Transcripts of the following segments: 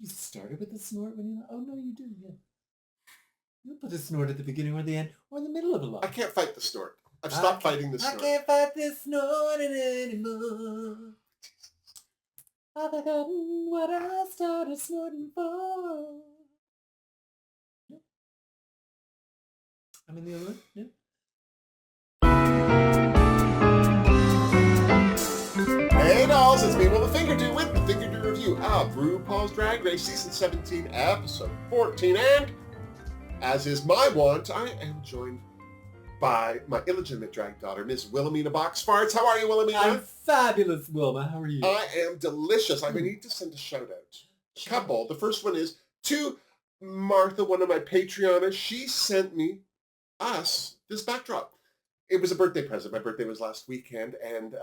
You started with the snort when you... Oh, no, you do, yeah. You put the snort at the beginning or the end or in the middle of a line. I can't fight the snort. I've stopped fighting the snort. I can't fight this snorting anymore. I've forgotten what I started snorting for. No. I'm in the other one? No. Hey dolls, it's me, Wilma Fingerdoo, with the Fingerdoo review of RuPaul's Drag Race Season 17, Episode 14, and as is my wont, I am joined by my illegitimate drag daughter, Miss Wilhelmina Box Farts. How are you, Wilhelmina? I'm fabulous, Wilma. How are you? I am delicious. I need to send a shout out. A couple. The first one is to Martha, one of my Patreoners. She sent us this backdrop. It was a birthday present. My birthday was last weekend, and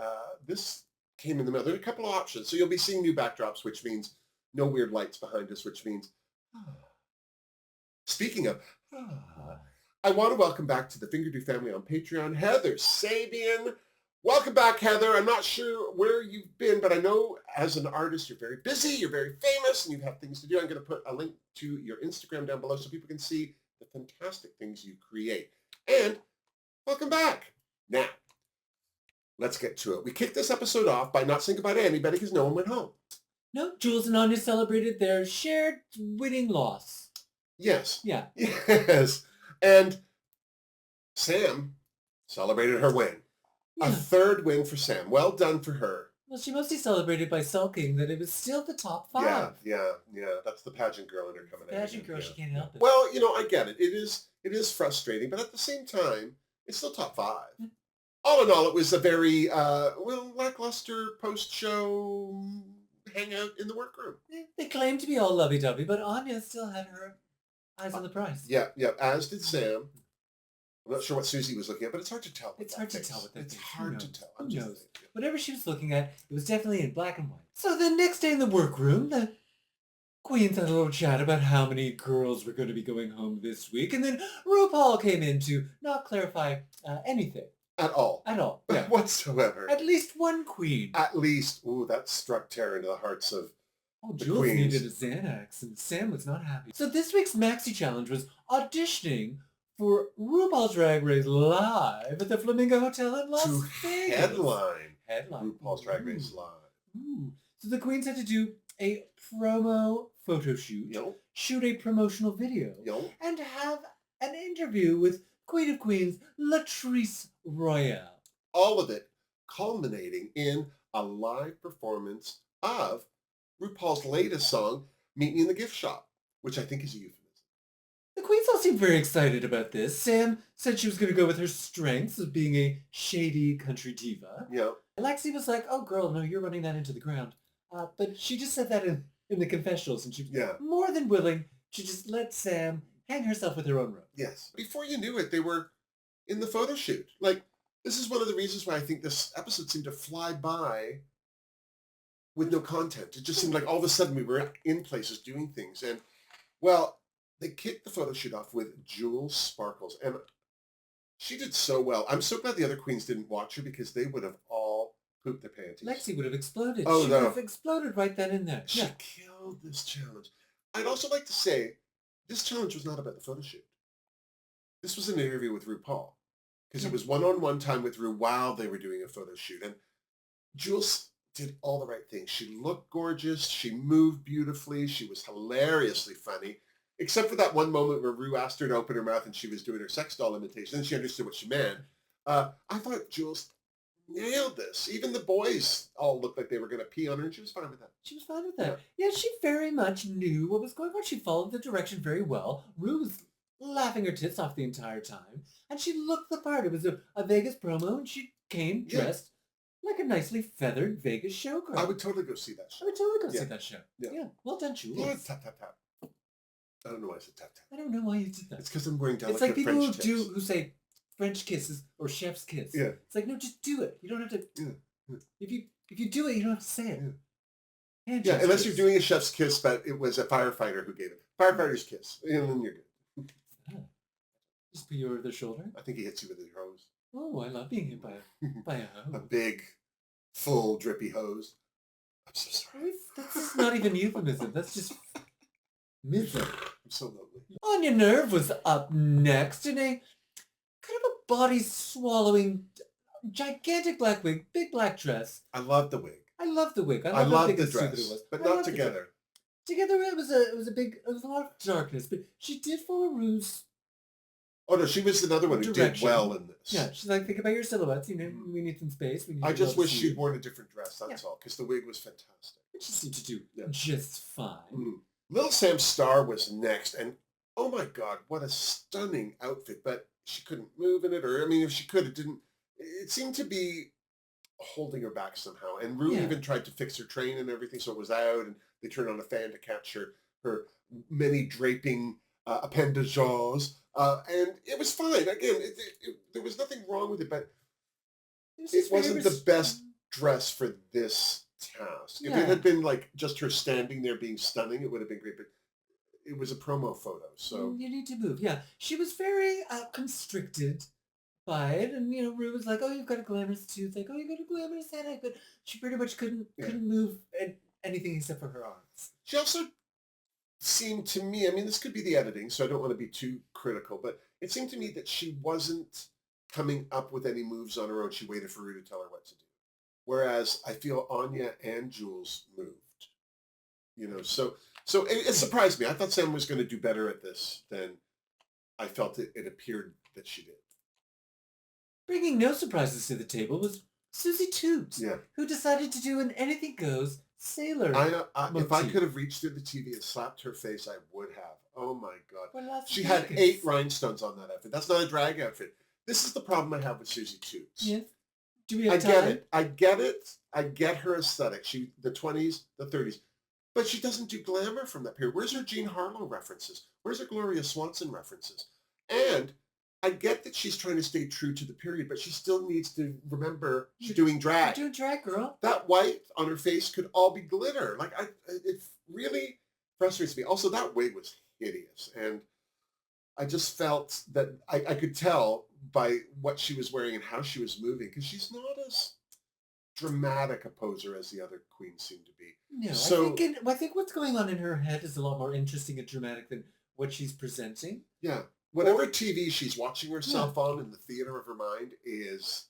this came in the mail. There are a couple of options. So you'll be seeing new backdrops, which means no weird lights behind us, which means... Speaking of... I want to welcome back to the Fingerdoo family on Patreon, Heather Sabian. Welcome back, Heather. I'm not sure where you've been, but I know as an artist, you're very busy, you're very famous, and you have things to do. I'm going to put a link to your Instagram down below so people can see the fantastic things you create. And welcome back. Now, let's get to it. We kicked this episode off by not saying goodbye to anybody because no one went home. No, Jules and Anya celebrated their shared winning loss. Yes. Yeah. Yes. And Sam celebrated her win. Yeah. A third win for Sam. Well done for her. Well, she mostly celebrated by sulking that it was still the top 5. Yeah. That's the pageant girl in her coming out. Pageant girl, she can't help it. Well, I get it. It is frustrating, but at the same time, it's still top 5. All in all, it was a very lackluster post-show hangout in the workroom. They claimed to be all lovey-dovey, but Anya still had her eyes on the prize. Yeah, as did Sam. I'm not sure what Susie was looking at, but it's hard to tell. It's hard to tell what that is. It's hard to tell. Who knows? Whatever she was looking at, it was definitely in black and white. So the next day in the workroom, the queens had a little chat about how many girls were going to be going home this week, and then RuPaul came in to not clarify anything. At all. Yeah. Whatsoever. At least one queen. At least. Ooh, that struck terror into the hearts of the Jules queens. needed a Xanax, and Sam was not happy. So this week's Maxi Challenge was auditioning for RuPaul's Drag Race live at the Flamingo Hotel in Las Vegas. Headline RuPaul's Drag Race live. Ooh. So the queens had to do a promo photo shoot, shoot a promotional video, and have an interview with Queen of Queens, Latrice Royale. All of it culminating in a live performance of RuPaul's latest song, Meet Me in the Gift Shop, which I think is a euphemism. The queens all seemed very excited about this. Sam said she was going to go with her strengths of being a shady country diva. Yeah. Lexi was like, oh girl, no, you're running that into the ground. But she just said that in the confessionals, and she was more than willing to just let Sam hang herself with her own rope. Yes. Before you knew it, they were in the photo shoot. Like, this is one of the reasons why I think this episode seemed to fly by with no content. It just seemed like all of a sudden we were in places doing things. And, well, they kicked the photo shoot off with Jules Sparkles. And she did so well. I'm so glad the other queens didn't watch her because they would have all pooped their panties. Lexi would have exploded. Oh, she would have exploded right then and there. She killed this challenge. I'd also like to say, this challenge was not about the photo shoot. This was an interview with RuPaul. Because it was one-on-one time with Ru while they were doing a photo shoot. And Jules did all the right things. She looked gorgeous. She moved beautifully. She was hilariously funny. Except for that one moment where Ru asked her to open her mouth and she was doing her sex doll imitation. Then she understood what she meant. I thought Jules nailed this. Even the boys all looked like they were going to pee on her, and she was fine with that. She was fine with that. Yeah, she very much knew what was going on. She followed the direction very well. Ru was laughing her tits off the entire time, and she looked the part. It was a Vegas promo, and she came dressed like a nicely feathered Vegas showgirl. I would totally go see that show. I would totally go see that show. Yeah. Well done, Jules. Yeah, tap, tap, tap. I don't know why I said tap, tap. I don't know why you did that. It's because I'm wearing delicate It's like people French who say French kisses or chef's kiss. Yeah. It's like, no, just do it. You don't have to. Yeah. If you do it, you don't have to say it. Yeah, unless you're doing a chef's kiss, but it was a firefighter who gave it. Firefighter's kiss. And then you're good. Just put you over their shoulder? I think he hits you with his hose. Oh, I love being hit by a hose. A big, full, drippy hose. I'm so sorry. That's just not even euphemism. That's just Missy. I'm so lonely. Anya Nerve was up next in a kind of a body-swallowing, gigantic black wig, big black dress. I love the wig. I love the wig. I love how love big the and stupid dress, it was. but I not love the dress. together. Together it was a lot of darkness, but she did follow Rue's Oh no, she was another one who did direction. well in this. Yeah, she's like, think about your silhouettes. You know, we need some space. We need I to just be able to wish see she'd you. worn a different dress, that's all, because the wig was fantastic. But she seemed to do just fine. Little Sam Starr was next, and oh my God, what a stunning outfit! But she couldn't move in it, or I mean, if she could, it didn't. It seemed to be holding her back somehow. And Rue Yeah. even tried to fix her train and everything, so it was out, and they turned on a fan to catch her many draping appendages, and it was fine. Again, there was nothing wrong with it, but it wasn't the best dress for this task. If it had been like just her standing there being stunning, it would have been great, but it was a promo photo, so... You need to move. Yeah, she was very constricted by it, and you know, Rue was like, "Oh, you've got a glamorous tooth," like, "Oh, you've got a glamorous headache," but she pretty much couldn't move anything except for her arms. She also seemed to me, I mean, this could be the editing, so I don't want to be too critical, but it seemed to me that she wasn't coming up with any moves on her own. She waited for Rue to tell her what to do. Whereas I feel Anya and Jules moved. You know, so it surprised me. I thought Sam was going to do better at this than I felt it appeared that she did. Bringing no surprises to the table was Susie Toots, who decided to do an anything goes sailor if I could have reached through the TV and slapped her face, I would have. Oh my God. Well, she had 8 rhinestones on that outfit. That's not a drag outfit. This is the problem I have with Susie Toots. Yes. Do we have time? I get it. I get her aesthetic. The 20s, the 30s. But she doesn't do glamour from that period. Where's her Jean Harlow references? Where's her Gloria Swanson references? And I get that she's trying to stay true to the period, but she still needs to remember she's doing drag. You're doing drag, girl. That white on her face could all be glitter. Like, it really frustrates me. Also, that wig was hideous. And I just felt that I could tell by what she was wearing and how she was moving, because she's not as dramatic a poser as the other queens seem to be. No, so, I think what's going on in her head is a lot more interesting and dramatic than what she's presenting. Yeah. Whatever TV she's watching herself on in the theater of her mind is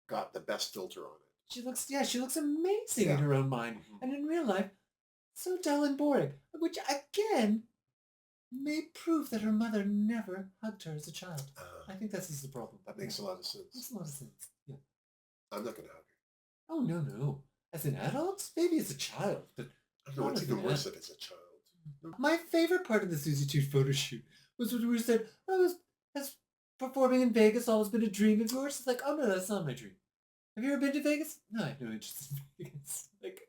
got the best filter on it. She looks amazing in her own mind. And in real life, so dull and boring. Which, again, may prove that her mother never hugged her as a child. I think that's the problem. That makes a lot of sense. Makes a lot of sense. Yeah. I'm not going to hug her. Oh, no. As an adult? Maybe as a child, but I don't know, it's even worse if it's a child. My favorite part of the Susie Toots photo shoot was when we said, has performing in Vegas always been a dream of yours? It's like, oh no, that's not my dream. Have you ever been to Vegas? No, I have no interest in Vegas. Like,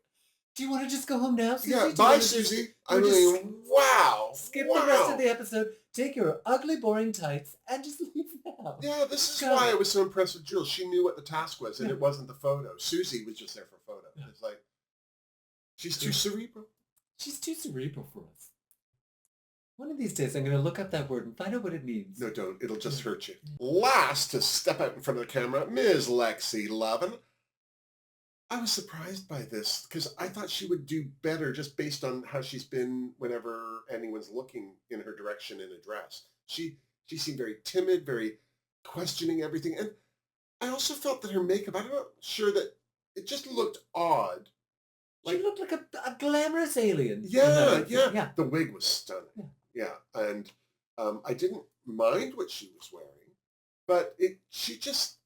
do you want to just go home now, Susie? Yeah, bye, Susie. I mean, wow. Skip the rest of the episode, take your ugly, boring tights, and just leave now. Yeah, this is why I was so impressed with Jules. She knew what the task was, and it wasn't the photo. Susie was just there for photo. Yeah. It's like, she's too cerebral. She's too cerebral for us. One of these days, I'm going to look up that word and find out what it means. No, don't. It'll just hurt you. Last to step out in front of the camera, Ms. Lexi Lovin. I was surprised by this because I thought she would do better just based on how she's been whenever anyone's looking in her direction in a dress. She seemed very timid, very questioning everything. And I also felt that her makeup, I'm not sure that it just looked odd. She looked like a glamorous alien. Yeah. The wig was stunning. Yeah. And I didn't mind what she was wearing, but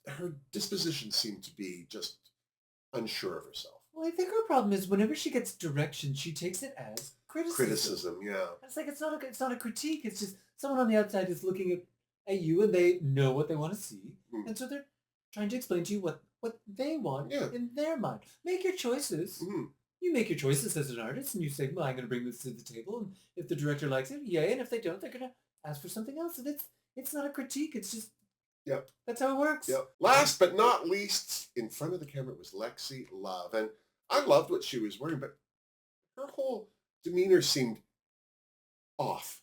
her disposition seemed to be just unsure of herself. Well, I think her problem is whenever she gets direction, she takes it as criticism. Yeah. It's like it's not a critique. It's just someone on the outside is looking at you and they know what they want to see, and so they're trying to explain to you what they want in their mind. Make your choices. You make your choices as an artist, and you say, well, I'm going to bring this to the table, and if the director likes it, yay, and if they don't, they're going to ask for something else, and it's not a critique, it's just, that's how it works. Last but not least, in front of the camera was Lexi Love, and I loved what she was wearing, but her whole demeanor seemed off.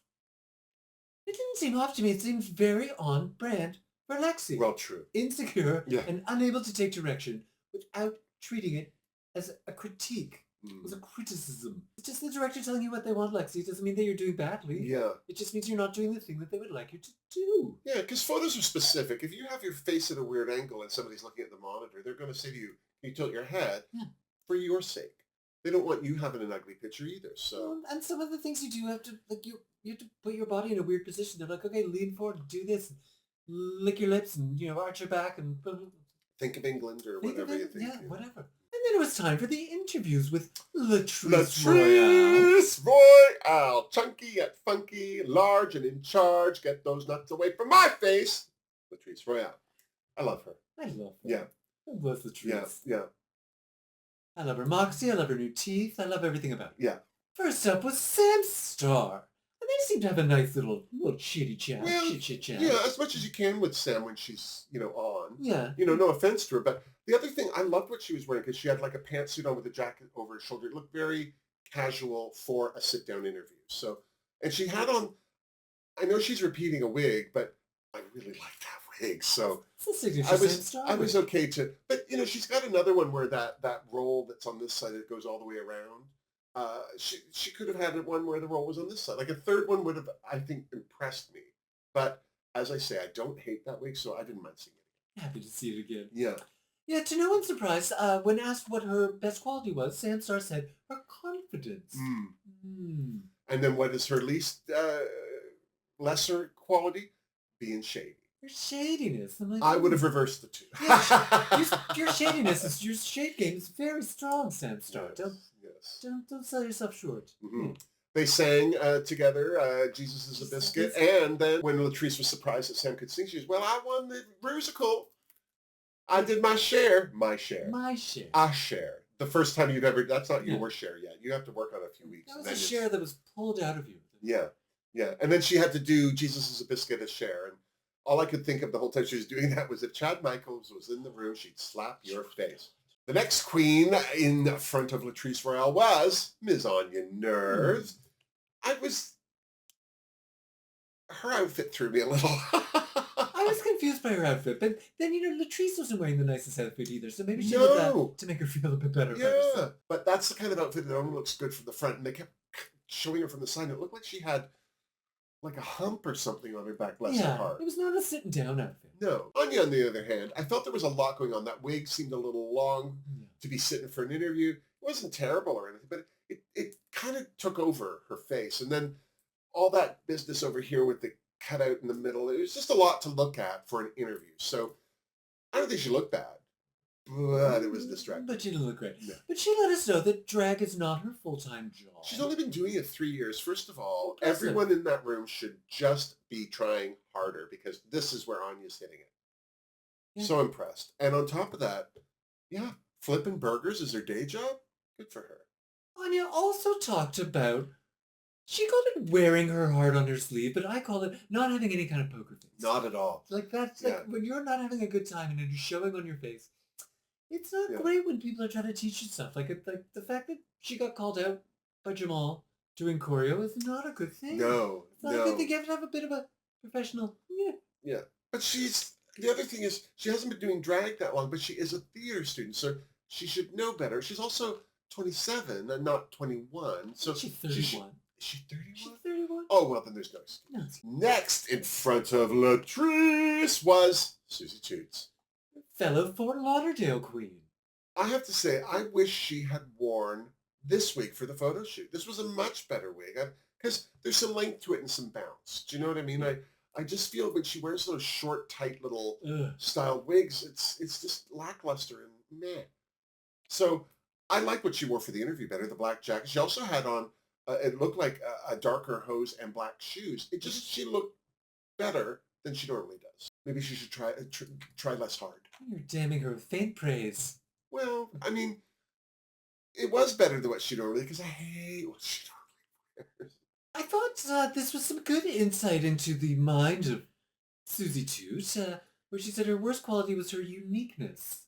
It didn't seem off to me, it seemed very on brand for Lexi. Well, true. Insecure and unable to take direction without treating it as a critique. It was a criticism. It's just the director telling you what they want, Lexi. It doesn't mean that you're doing badly. Yeah. It just means you're not doing the thing that they would like you to do. Yeah, because photos are specific. If you have your face at a weird angle and somebody's looking at the monitor, they're going to say to you, "Can you tilt your head?" Yeah. For your sake. They don't want you having an ugly picture either. So. And some of the things you do have to, like, you have to put your body in a weird position. They're like, okay, lean forward, do this, lick your lips, and arch your back, and Think of England or think of whatever you it, think. yeah, whatever. And then it was time for the interviews with Latrice Latrice Royale. Chunky yet funky, large and in charge. Get those nuts away from my face. Latrice Royale. I love her. I love her. Yeah. I love Latrice. Yeah. Yeah. I love her moxie. I love her new teeth. I love everything about her. Yeah. First up was Sam Starr. And they seem to have a nice little chitty chat. Well, chit chat. Yeah, as much as you can with Sam when she's, on. Yeah. No offense to her, but the other thing, I loved what she was wearing because she had like a pantsuit on with a jacket over her shoulder. It looked very casual for a sit-down interview. So, and she had on, I know she's repeating a wig, but I really like that wig. So it's a signature Sam Starr. I was okay to, but she's got another one where that roll that's on this side, it goes all the way around. She could have had one where the roll was on this side. Like a third one would have, I think, impressed me. But as I say, I don't hate that wig, so I didn't mind seeing it. Happy to see it again. Yeah. Yeah, to no one's surprise, when asked what her best quality was, Sam Starr said her confidence. And then what is her least lesser quality? Being shady. Your shadiness. I'm like, I would have reversed the two. Yeah, your shadiness, your shade game is very strong, Sam Starr. Yes. Don't sell yourself short. Mm-hmm. They sang together, Jesus is a Biscuit, and then when Latrice was surprised that Sam could sing, she was, well, I won the musical. I did my share. My share. My share. I share. The first time you've ever, that's not your share yet. You have to work on it a few weeks. That was a share that was pulled out of you. Yeah. Yeah. And then she had to do Jesus is a Biscuit a share. And all I could think of the whole time she was doing that was if Chad Michaels was in the room, she'd slap your face. The next queen in front of Latrice Royale was Ms. Anya Nerves. Her outfit threw me a little. I was confused by her outfit, but then, Latrice wasn't wearing the nicest outfit either, so maybe she did that to make her feel a bit better about herself. But that's the kind of outfit that only looks good from the front, and they kept showing her from the side. It looked like she had like a hump or something on her back, bless her heart. It was not a sitting down outfit. No. Anya, on the other hand, I felt there was a lot going on. That wig seemed a little long to be sitting for an interview. It wasn't terrible or anything, but it kind of took over her face. And then all that business over here with the cutout in the middle, it was just a lot to look at for an interview. So I don't think she looked bad, but it was distracting. But she didn't look great. No. But she let us know that drag is not her full-time job. She's only been doing it 3 years. First of all, everyone in that room should just be trying harder because this is where Anya's hitting it. Yeah. So impressed. And on top of that, flipping burgers is her day job. Good for her. Anya also talked about, she called it wearing her heart on her sleeve, but I call it not having any kind of poker face. Not at all. Like that's like when you're not having a good time and it's showing on your face. It's not great when people are trying to teach you stuff. Like the fact that she got called out by Jamal doing choreo is not a good thing. No, it's not a good thing. You have to have a bit of a professional. Yeah. But the other thing is she hasn't been doing drag that long, but she is a theater student, so she should know better. She's also 27 and not 21. So she's 31. Is she 31? She's 31. Oh, well, then there's no excuse. Next in front of Latrice was Susie Toots. Fellow Fort Lauderdale queen. I have to say, I wish she had worn this wig for the photo shoot. This was a much better wig because there's some length to it and some bounce. Do you know what I mean? I just feel when she wears those short, tight little styled wigs, it's just lackluster and meh. So I like what she wore for the interview better, the black jacket. She also had on, it looked like a darker hose and black shoes. She looked better than she normally does. Maybe she should try less hard. You're damning her with faint praise. Well, I mean, it was better than what she normally, because I hate what she normally wears. I thought this was some good insight into the mind of Susie Toot, where she said her worst quality was her uniqueness,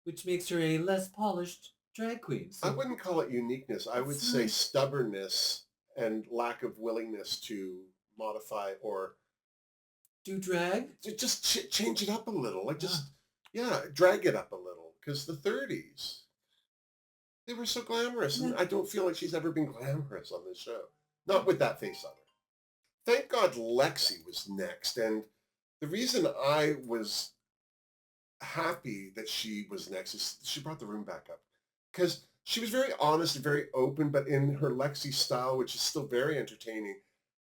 which makes her a less polished drag queen. So I wouldn't call it uniqueness. I would say stubbornness and lack of willingness to modify or do drag. Just change it up a little. Like drag it up a little. Because the 30s. They were so glamorous, Yeah. and I don't feel like she's ever been glamorous on this show. Not with that face on her. Thank God Lexi was next, and the reason I was happy that she was next is she brought the room back up. Because she was very honest and very open, but in her Lexi style, which is still very entertaining,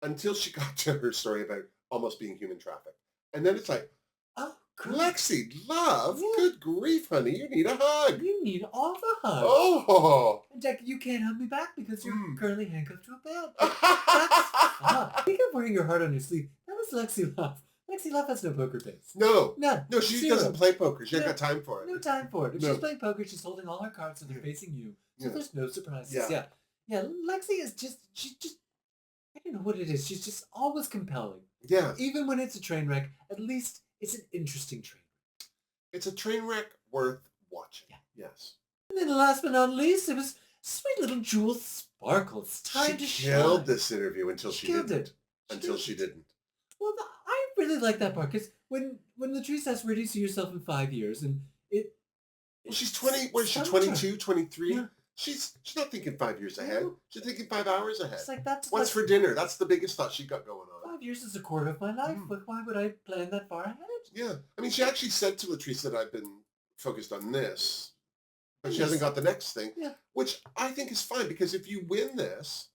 until she got to her story about almost being human trafficked. And then it's like, Oh, God. Lexi, love, Yeah. good grief, honey, you need a hug. You need all the hugs. Oh. And Jack, you can't hug me back because you're Mm. currently handcuffed to a bed. But that's fun. Think of wearing your heart on your sleeve. That was Lexi Love. Lexi Love has no poker face. No. None. No, she Zero. doesn't play poker. She ain't No. got time for it. No time for it. If No. she's playing poker, she's holding all her cards so they're facing you. So Yeah. there's no surprises. Yeah. Yeah, Lexi is she's just, I don't know what it is. She's just always compelling. Yeah. Even when it's a train wreck, at least it's an interesting train wreck. It's a train wreck worth watching. Yeah. Yes. And then last but not least, it was sweet little Jewel Sparkles. Time to She shine. killed this interview until she Killed didn't. it. Until she didn't. Well, I really like that part because when Latrice asks, where do you see yourself in 5 years? And Well, she's 20, what is she, Sometime. 22, 23? Yeah. She's not thinking 5 years ahead. No. She's thinking 5 hours ahead. It's like that's What's for dinner? That's the biggest thought she got going on. 5 years is a quarter of my life. But why would I plan that far ahead? Yeah. I mean, she actually said to Latrice that I've been focused on this, but she hasn't got the next thing, Yeah. which I think is fine because if you win this,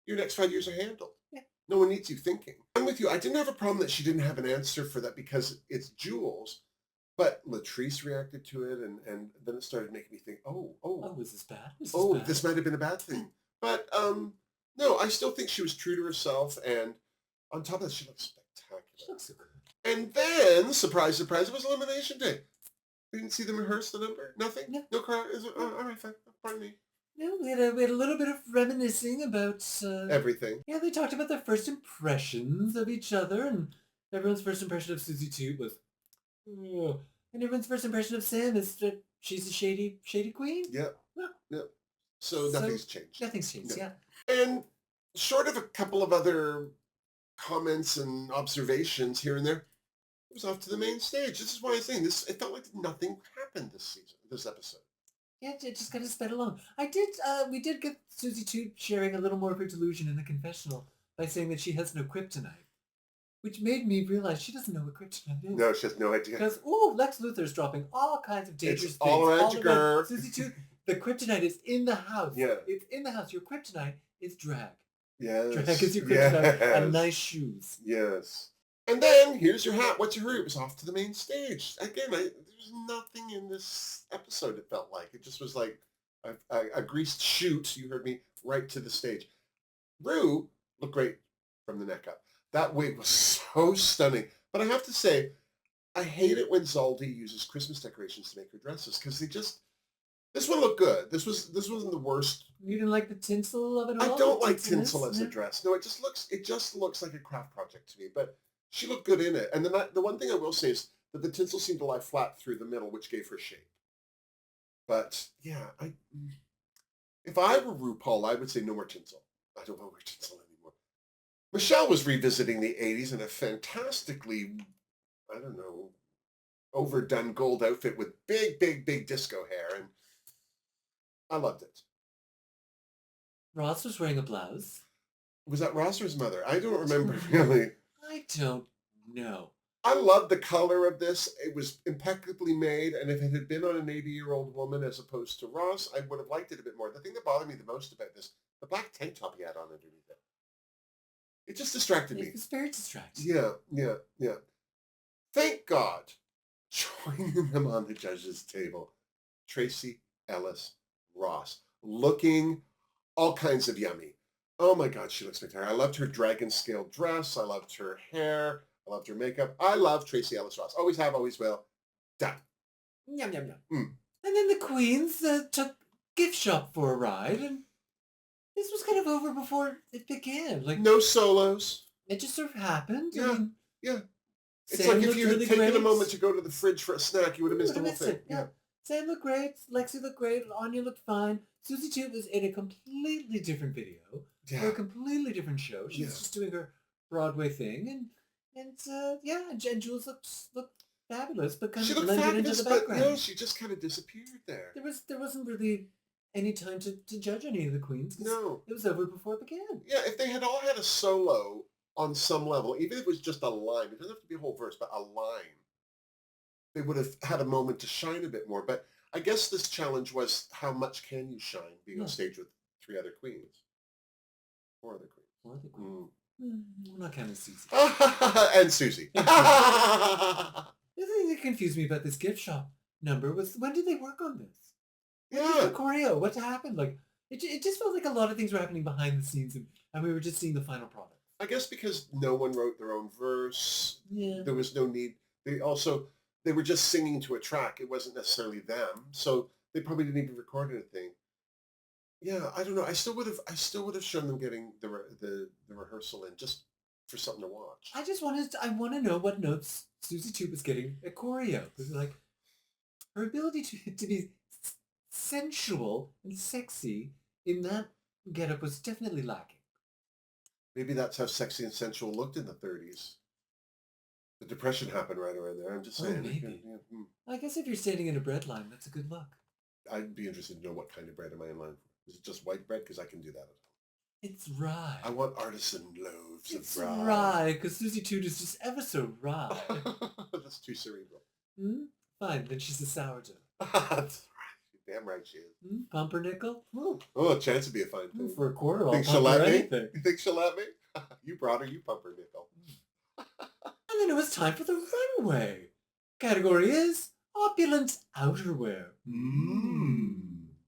your next 5 years are handled. Yeah. No one needs you thinking. I'm with you. I didn't have a problem that she didn't have an answer for that because it's Jules, but Latrice reacted to it, and then it started making me think, oh, is this bad? this might have been a bad thing. But no, I still think she was true to herself, and on top of that, she looks spectacular. She looks so good. And then, surprise, surprise, it was Elimination Day. We didn't see them rehearse the number? Nothing? No. No crowd? All right, fine. Pardon me. No, we had a little bit of reminiscing about... Everything. Yeah, they talked about their first impressions of each other, and everyone's first impression of Susie Toot was... "Ugh." And everyone's first impression of Sam is that she's a shady queen. Yeah. Yeah. Yeah. So nothing's changed. Nothing's changed, No. yeah. And short of a couple of other comments and observations here and there, it was off to the main stage. This is why I'm saying this. It felt like nothing happened this episode. Yeah, it just kind of sped along. We did get Susie Toot sharing a little more of her delusion in the confessional by saying that she has no kryptonite, which made me realize she doesn't know what kryptonite is. No, she has no idea. Because, Lex Luthor's dropping all kinds of dangerous It's things. all around you, girl. Susie Toot, the kryptonite is in the house. Yeah. It's in the house. Your kryptonite is drag. Yes. Drag is your kryptonite Yes. and nice shoes. Yes. And then, here's your hat. What's your hurry? It was off to the main stage. Again, there was nothing in this episode, it felt like. It just was like a greased chute, you heard me, right to the stage. Rue looked great from the neck up. That wig was so stunning. But I have to say, I hate it when Zaldi uses Christmas decorations to make her dresses, because this one looked good. This wasn't the worst. You didn't like the tinsel of it all? I don't like Tinseliness? tinsel as a Yeah. dress. No, it just looks like a craft project to me. But she looked good in it. And then the one thing I will say is that the tinsel seemed to lie flat through the middle, which gave her shape. But yeah, if I were RuPaul, I would say no more tinsel. I don't want to wear tinsel anymore. Michelle was revisiting the 80s in a fantastically, I don't know, overdone gold outfit with big, big, big disco hair. And I loved it. Ross was wearing a blouse. Was that Ross or his mother? I don't remember really. I don't know. I love the color of this. It was impeccably made, and if it had been on an 80-year-old woman as opposed to Ross, I would have liked it a bit more. The thing that bothered me the most about this, the black tank top he had on underneath it. It just distracted me. It was very distracting. Yeah. Thank God, joining them on the judges' table, Tracy Ellis Ross, looking all kinds of yummy. Oh my God, she looks spectacular. I loved her dragon scale dress. I loved her hair. I loved her makeup. I love Tracy Ellis Ross. Always have, always will. Done. Yum, yum, yum. Mm. And then the queens took gift shop for a ride, and this was kind of over before it began. Like, No solos. it just sort of happened. Yeah, I mean, yeah. It's Sam like if looked you had really taken great. a moment to go to the fridge for a snack, you would have missed the whole Would've thing. missed it, yeah. Sam looked great. Lexi looked great. Anya looked fine. Susie Toot was in a completely different video for Yeah. a completely different show. She was Yeah. just doing her Broadway thing, and Jules looked fabulous, but kind She of looked blended into fabulous, the but background. no, she just kind of disappeared there. There wasn't really any time to judge any of the queens. No. It was over before it began. Yeah, if they had all had a solo on some level, even if it was just a line, it doesn't have to be a whole verse, but a line, they would have had a moment to shine a bit more. But I guess this challenge was how much can you shine being on stage with 3 other queens? 4 other queens. 4 other queens. We're not counting Susie. And Susie. The thing that confused me about this gift shop number was, when did they work on this? Yeah. The choreo, what happened? Like, it just felt like a lot of things were happening behind the scenes, and we were just seeing the final product. I guess because no one wrote their own verse. Yeah. There was no need. They were just singing to a track. It wasn't necessarily them. So they probably didn't even record anything. Yeah, I don't know. I still would have shown them getting the rehearsal in, just for something to watch. I want to know what notes Susie 2 was getting at choreo. Because, like, her ability to be sensual and sexy in that getup was definitely lacking. Maybe that's how sexy and sensual looked in the 30s. The Depression happened right around there. I'm just saying. Maybe. I guess if you're standing in a bread line, that's a good look. I'd be interested to know what kind of bread am I in line for. Is it just white bread? Because I can do that at home. It's rye. I want artisan loaves it's of rye. It's rye, because Susie 2 is just ever so rye. That's too cerebral. Fine, then she's a sourdough. That's right. Damn right she is. Pumpernickel? Oh, a chance to be a fine thing. For a quarter, Think she'll let me? You think she'll let me? You brought her, you pumpernickel. And then it was time for the runway. Category is Opulent outerwear.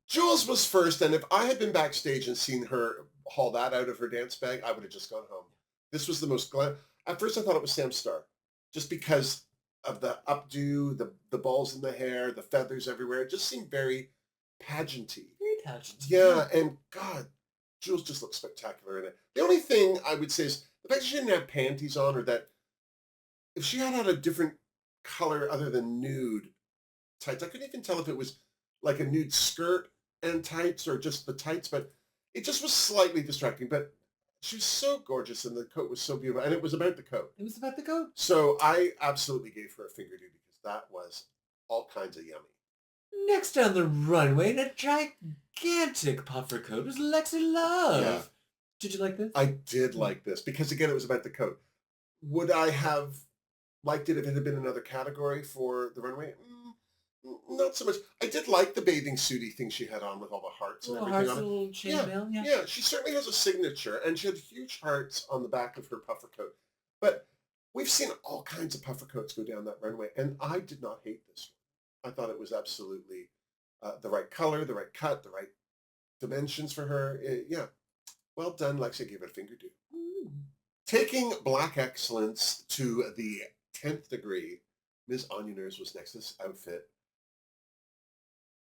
Jules was first, and if I had been backstage and seen her haul that out of her dance bag, I would have just gone home. This was the most At first I thought it was Sam Starr, just because of the updo, the balls in the hair, the feathers everywhere. It just seemed very pageanty. Very pageanty. Yeah, and God, Jules just looked spectacular in it. The only thing I would say is the fact that she didn't have panties on, or that if she had a different color other than nude tights, I couldn't even tell if it was like a nude skirt and tights or just the tights, but it just was slightly distracting. But she was so gorgeous, and the coat was so beautiful, and it was about the coat. It was about the coat. So I absolutely gave her a Fingerdoo, because that was all kinds of yummy. Next down the runway in a gigantic puffer coat was Lexi Love. Yeah. Did you like this? I did like this, because again, it was about the coat. Would I have liked it if it had been another category for the runway? Not so much. I did like the bathing suity thing she had on with all the hearts and everything on it. Little chainmail, Yeah, she certainly has a signature, and she had huge hearts on the back of her puffer coat. But we've seen all kinds of puffer coats go down that runway, and I did not hate this one. I thought it was absolutely the right color, the right cut, the right dimensions for her. Yeah. Well done, Lexi. I gave it a Fingerdoo. Taking black excellence to the 10th degree, Ms. Anya Ners was next. This outfit,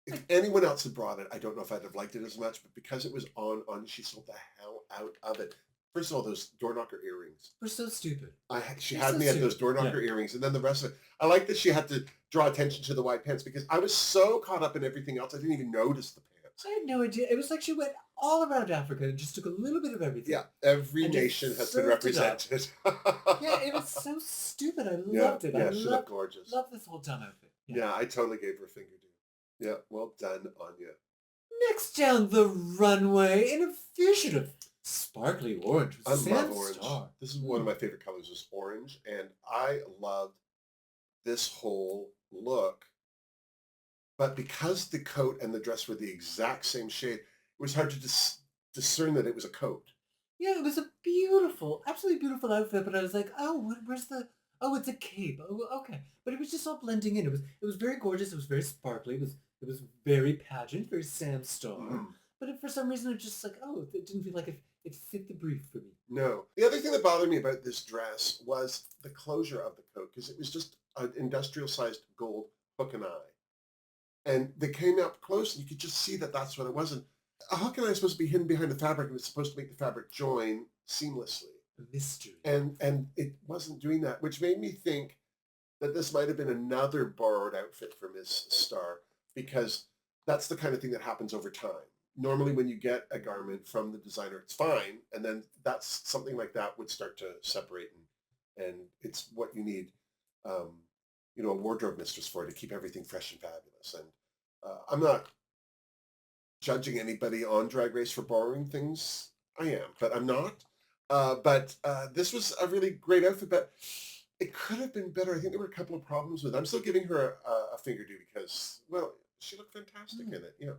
if anyone else had brought it, I don't know if I'd have liked it as much, but because it was on Anya, she sold the hell out of it. First of all, those door knocker earrings. We're so stupid. She had me at those door knocker earrings, and then the rest of it. I like that she had to draw attention to the white pants, because I was so caught up in everything else, I didn't even notice the pants. I had no idea. It was like she went all around Africa and just took a little bit of everything. Yeah, every nation has been represented. Yeah, it was so stupid. I loved it. Yeah, she looked gorgeous. Love this whole dumb outfit. Yeah, I totally gave her a Fingerdoo. Yeah, well done, Anya. Next down the runway in a fusion of sparkly orange with I love Sam orange. Starr. This is one of my favorite colors, is orange, and I loved this whole look. But because the coat and the dress were the exact same shade, it was hard to discern that it was a coat. Yeah, it was a beautiful, absolutely beautiful outfit, but I was like, where's the... Oh, it's a cape. Oh, okay. But it was just all blending in. It was very gorgeous. It was very sparkly. It was very pageant, very Sam Starr. But for some reason, it just like, it didn't feel like it fit the brief for me. No. The other thing that bothered me about this dress was the closure of the coat, because it was just an industrial-sized gold hook and eye. And they came up close, and you could just see that that's what it was. And a hook and eye is supposed to be hidden behind the fabric, and it's supposed to make the fabric join seamlessly. A mystery. And it wasn't doing that, which made me think that this might have been another borrowed outfit for Ms. Starr, because that's the kind of thing that happens over time. Normally when you get a garment from the designer, it's fine, and then that's something like that would start to separate, and it's what you need, a wardrobe mistress for, to keep everything fresh and fabulous. And I'm not judging anybody on Drag Race for borrowing things. I am, but I'm not. This was a really great outfit, but it could have been better. I think there were a couple of problems with it. I'm still giving her a Fingerdoo because, well, she looked fantastic in it. Yeah.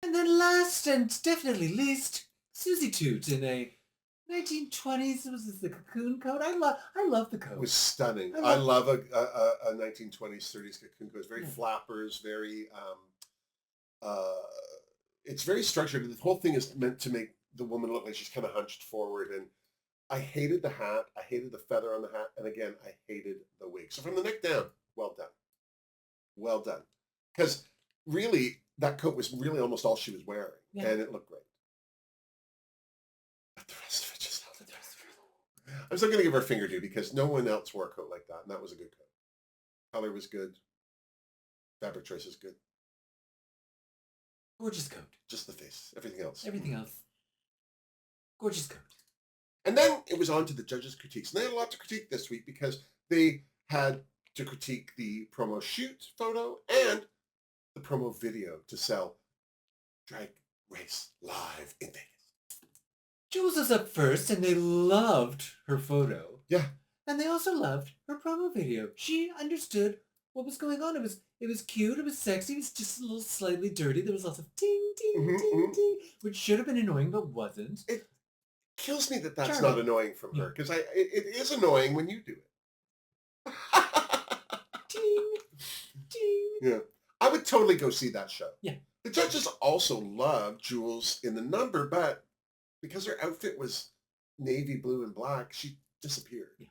And then last and definitely least, Susie Toot in a 1920s. Was this the cocoon coat? I love the coat. It was stunning. I love a 1920s, 30s cocoon coat. It's very flappers, very it's very structured. The whole thing is meant to make the woman look like she's kind of hunched forward. And I hated the hat. I hated the feather on the hat. And again, I hated the wig. So from the neck down, well done. Well done. Because really, that coat was really almost all she was wearing. Yeah. And it looked great. But the rest of it just... I'm still going to give her a Fingerdoo because no one else wore a coat like that. And that was a good coat. Color was good. Fabric choice is good. Gorgeous coat. Just the face. Everything else. Everything else. Gorgeous coat. And then it was on to the judges' critiques. And they had a lot to critique this week because they had to critique the promo shoot photo and the promo video to sell Drag Race Live in Vegas. Jules was up first, and they loved her photo. Yeah. And they also loved her promo video. She understood what was going on. It was cute. It was sexy. It was just a little slightly dirty. There was lots of ding, ding, ding, ding, which should have been annoying, but wasn't. It kills me that that's not annoying from her, because it is annoying when you do it. Ding, ding. Yeah. I would totally go see that show. Yeah. The judges also loved Jules in the number, but because her outfit was navy blue and black, she disappeared. Yeah.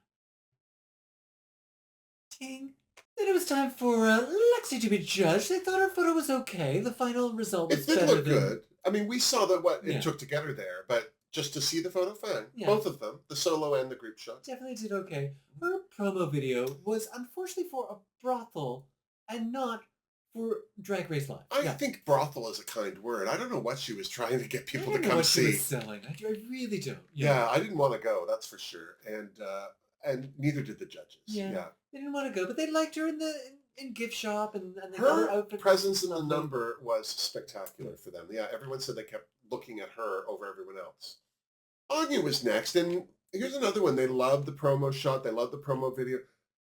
Ding. Then it was time for Lexi to be judged. They thought her photo was okay. The final result was better. It did look good. I mean, we saw what it took to get her there, but just to see the photo, fine. Yeah. Both of them, the solo and the group shot. Definitely did okay. Her promo video was unfortunately for a brothel and not for Drag Race Live. I think brothel is a kind word. I don't know what she was trying to get people to come see. I don't know what she was selling. I really don't. Yeah, I didn't want to go, that's for sure. And neither did the judges. Yeah. They didn't want to go, but they liked her in gift shop and her outfit presence in the number was spectacular for them. Yeah, everyone said they kept looking at her over everyone else. Anya was next, and here's another one. They loved the promo shot. They loved the promo video.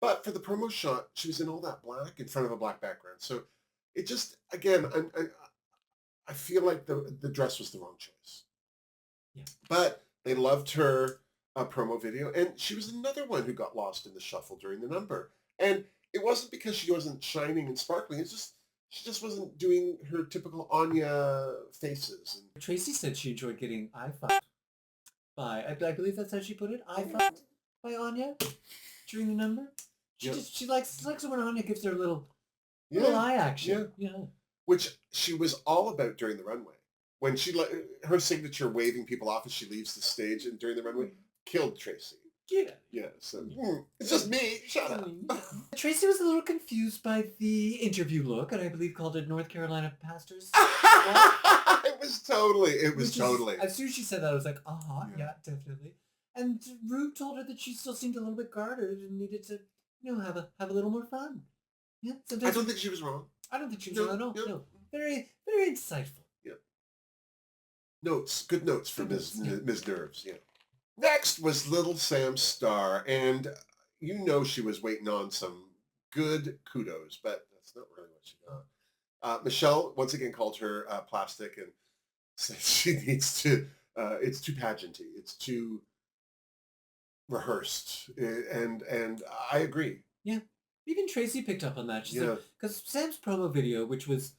But for the promo shot, she was in all that black in front of a black background. So it just, again, I feel like the dress was the wrong choice. Yeah. But they loved her promo video, and she was another one who got lost in the shuffle during the number. And it wasn't because she wasn't shining and sparkling. It's just she just wasn't doing her typical Anya faces. And Tracy said she enjoyed getting eye-fucked by, I believe that's how she put it, eye-fucked by Anya during the number. She likes it when Anya gives her a little eye action. Yeah. Which she was all about during the runway. When her signature waving people off as she leaves the stage and during the runway killed Tracy. Yeah. So it's just me. Shut up. Tracy was a little confused by the interview look, and I believe called it North Carolina pastors. It was totally. As soon as she said that, I was like, yeah, definitely. And Ru told her that she still seemed a little bit guarded and needed to, have a little more fun. Yeah. I don't think she was wrong. I don't think she was wrong at all. No. Very, very insightful. Yeah. Good notes for Ms. Nerves. Yeah. Next was Little Sam Star, and she was waiting on some good kudos, but that's not really what she got. Michelle once again called her plastic and said she needs to, it's too pageanty, it's too rehearsed, and I agree. Yeah, even Tracy picked up on that. She said, because Sam's promo video, which was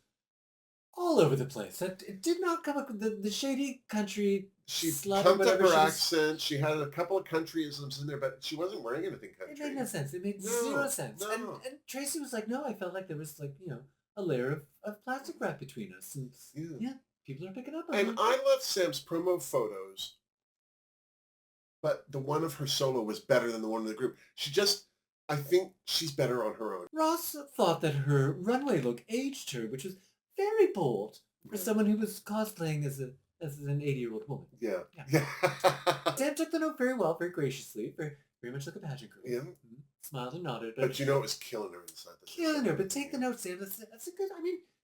all over the place, it did not come up with the shady country. She pumped up her accent. She had a couple of countryisms in there, but she wasn't wearing anything country. It made no sense. It made zero sense. No. And Tracy was like, no, I felt like there was a layer of plastic wrap between us. And people are picking up on it. And I love Sam's promo photos, but the one of her solo was better than the one of the group. I think she's better on her own. Ross thought that her runway look aged her, which was very bold for someone who was cosplaying as an 80-year-old woman. Yeah. Sam took the note very well, very graciously, very much like a pageant girl. Yeah. Smiled and nodded. But it was killing her inside. Killing her, but take the note, Sam. That's a good,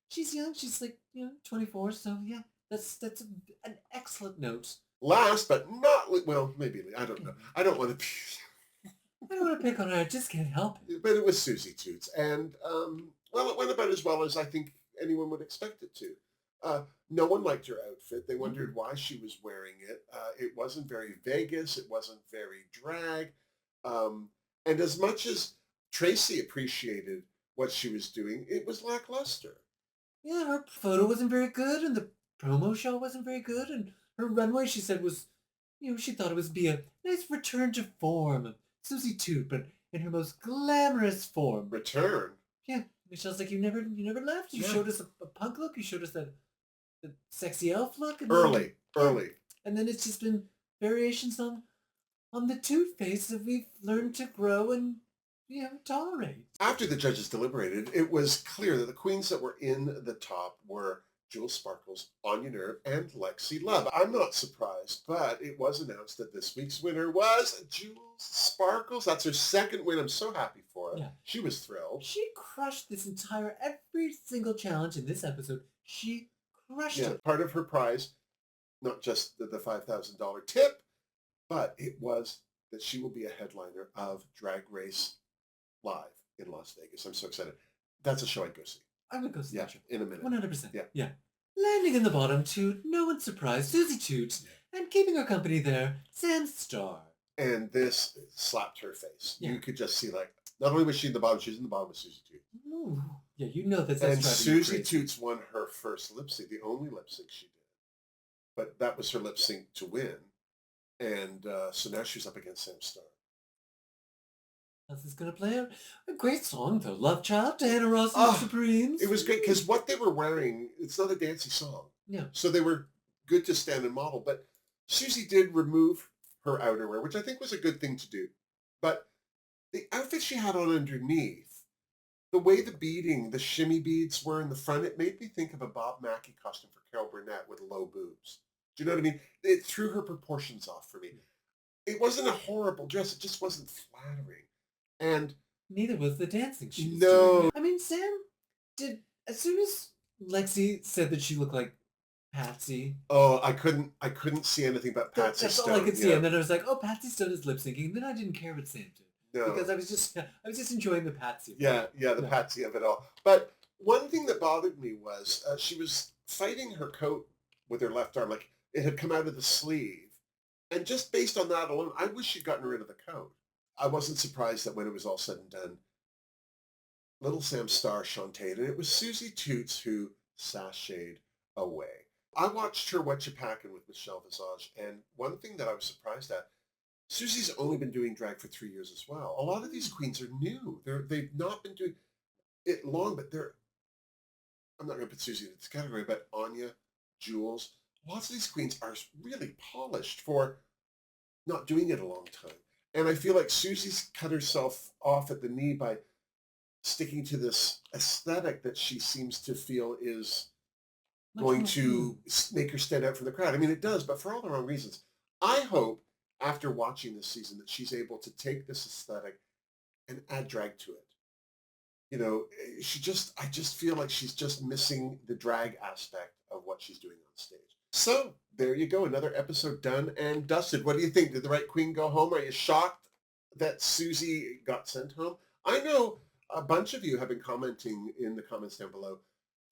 she's young. She's like 24. So yeah, that's an excellent note. Last but not well, maybe I don't know. I don't want to. I don't want to pick on her. I just can't help it. But it was Susie Toots, and well, it went about as well as I think anyone would expect it to. No one liked her outfit. They wondered why she was wearing it. It wasn't very Vegas. It wasn't very drag. And as much as Tracy appreciated what she was doing, it was lackluster. Yeah, her photo wasn't very good, and the promo show wasn't very good, and her runway, she said, was, she thought it was be a nice return to form of Susie Toot, but in her most glamorous form. Return? Yeah, Michelle's like, you never left. You showed us a punk look. You showed us the sexy elf look. And early. And then it's just been variations on the Toot face that we've learned to grow and tolerate. After the judges deliberated, it was clear that the queens that were in the top were Jules Sparkles, Anya Nerve, and Lexi Love. I'm not surprised, but it was announced that this week's winner was Jules Sparkles. That's her second win. I'm so happy for her. Yeah. She was thrilled. She crushed every single challenge in this episode. She crushed it. Part of her prize, not just the $5,000 tip, but it was that she will be a headliner of Drag Race Live in Las Vegas. I'm so excited. That's a show I'd go see. I would go see that show. In a minute. 100%. Yeah. Landing in the bottom to no one's surprise, Susie Toot, and keeping her company there, Sam Star. And this slapped her face. You could just see, like, not only was she in the bottom, she was in the bottom with Susie Toot. Ooh. Yeah, that's and Susie Toots won her first lip sync, the only lip sync she did. But that was her lip sync to win. And so now she's up against Sam Star. This is going to play a great song, though. Love Child, Diana Ross and the Supremes. It was great because what they were wearing, it's not a dancey song. Yeah. So they were good to stand and model. But Susie did remove her outerwear, which I think was a good thing to do. But the outfit she had on underneath, the way the beading, the shimmy beads were in the front, it made me think of a Bob Mackie costume for Carol Burnett with low boobs. Do you know what I mean? It threw her proportions off for me. It wasn't a horrible dress. It just wasn't flattering. And neither was the dancing she was doing. I mean, Sam did, as soon as Lexi said that she looked like Patsy. Oh, I couldn't see anything but Patsy That's Stone. all I could see. And then I was like, oh, Patsy Stone is lip syncing. And then I didn't care what Sam did. No. Because I was just enjoying the Patsy. The Patsy of it all. But one thing that bothered me was she was fighting her coat with her left arm, like it had come out of the sleeve. And just based on that alone, I wish she'd gotten rid of the coat. I wasn't surprised that when it was all said and done, little Sam Star shantaed, and it was Susie Toots who sashayed away. I watched her What You Packin' with Michelle Visage, and one thing that I was surprised at, Susie's only been doing drag for 3 years as well. A lot of these queens are new. They've not been doing it long, but I'm not going to put Susie in this category, but Anya, Jules, lots of these queens are really polished for not doing it a long time. And I feel like Susie's cut herself off at the knee by sticking to this aesthetic that she seems to feel is going to make her stand out from the crowd. I mean, it does, but for all the wrong reasons. I hope, after watching this season, that she's able to take this aesthetic and add drag to it. I just feel like she's just missing the drag aspect of what she's doing on stage. So there you go, another episode done and dusted. What do you think? Did the right queen go home? Are you shocked that Susie got sent home? I know a bunch of you have been commenting in the comments down below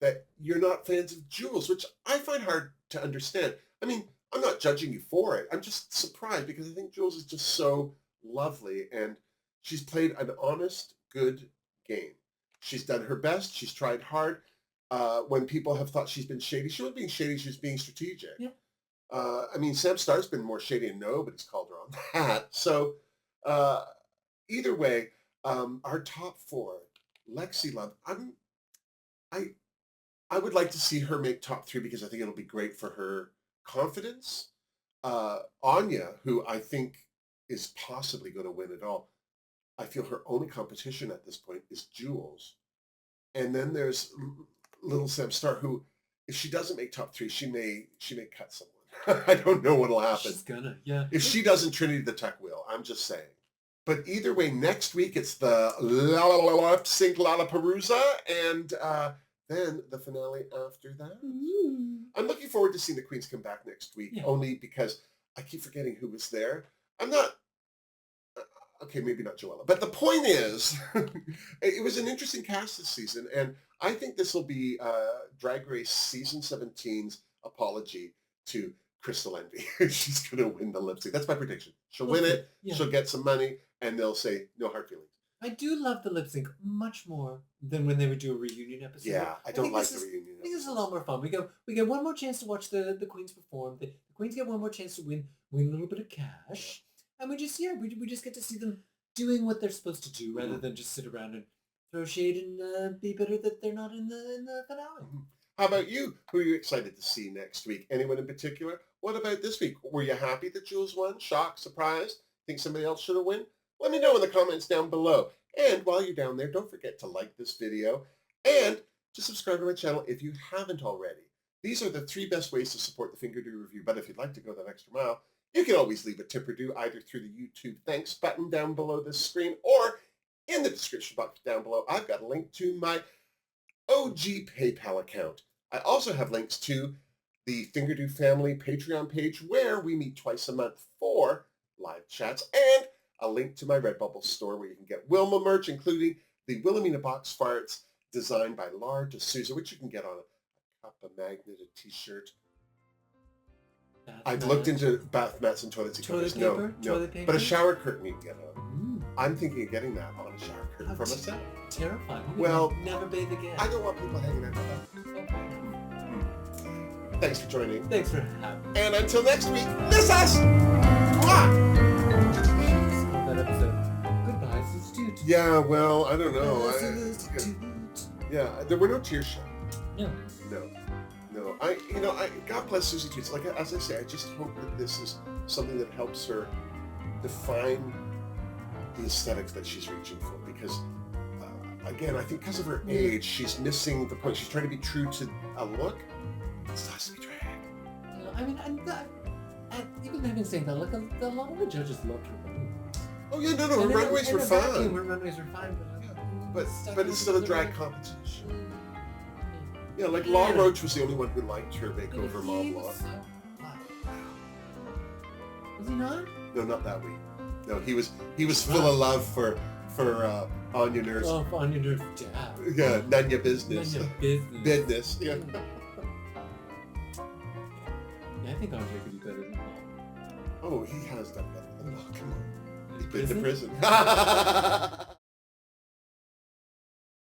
that you're not fans of Jules, which I find hard to understand. I mean, I'm not judging you for it. I'm just surprised because I think Jules is just so lovely and she's played an honest, good game. She's done her best. She's tried hard. When people have thought she's been shady, she wasn't being shady, she was being strategic. Yeah. I mean, Sam Starr's been more shady and nobody's called her on that. So either way, our top four, Lexi Love, I would like to see her make top three because I think it'll be great for her confidence. Anya, who I think is possibly going to win it all, I feel her only competition at this point is Jules. And then there's little Sam Star, who, if she doesn't make top three, she may cut someone. I don't know what'll happen. She's gonna, yeah. If she doesn't, Trinity the Tech will. I'm just saying. But either way, next week it's the lip sync Lollapalooza, and then the finale after that. Ooh. I'm looking forward to seeing the queens come back next week, only because I keep forgetting who was there. I'm not... Okay, maybe not Joella. But the point is, it was an interesting cast this season, and I think this will be Drag Race Season 17's apology to Crystal Envy. She's going to win the lip sync. That's my prediction. She'll win it, she'll get some money, and they'll say, no hard feelings. I do love the lip sync much more than when they would do a reunion episode. Yeah, I don't like the reunion episode. I think it's a lot more fun. We get one more chance to watch the queens perform. The queens get one more chance to win a little bit of cash. And we just get to see them doing what they're supposed to do rather than just sit around and throw shade and be bitter that they're not in the finale. How about you? Who are you excited to see next week? Anyone in particular? What about this week? Were you happy that Jules won? Shocked? Surprised? Think somebody else should have won? Let me know in the comments down below. And while you're down there, don't forget to like this video and to subscribe to my channel if you haven't already. These are the 3 best ways to support the Fingerdoo review, but if you'd like to go that extra mile, you can always leave a tip or do either through the YouTube thanks button down below this screen or in the description box down below. I've got a link to my OG PayPal account. I also have links to the Fingerdoo family Patreon page where we meet twice a month for live chats, and a link to my Redbubble store where you can get Wilma merch, including the Wilhelmina box farts designed by Laura D'Souza, which you can get on a cup, a magnet, a t-shirt. I've looked into bath mats and toilet covers. No. But a shower curtain you can get on. I'm thinking of getting that on a shower curtain for myself. Terrifying. Well, never bathe again. I don't want people hanging out with that. Thanks for joining. Thanks for having me. And until next week, this us! That episode. Goodbye, substitute. Yeah, well, I don't know. Yeah, there were no tears shed. No. God bless Susie Tweets. Like, as I say, I just hope that this is something that helps her define the aesthetics that she's reaching for. Because, again, I think because of her age, she's missing the point. She's trying to be true to a look. It starts to be drag. I mean, even having said that, like, a lot of the judges loved her runway. Oh, yeah, no, her runways were fun. Her runways were fine, but it's still a drag competition. Yeah, like Law Roach was the only one who liked her makeover monologue. Was he not? No, not that week. No, he was full of love for Anya Nurse. Oh, for Anya Nurse dad. Yeah, Nanya Business. Nanya Business. Business, yeah. Yeah, I think Andre could do better than Paul. Oh, he has done better than Paul. Come on. He's been to prison.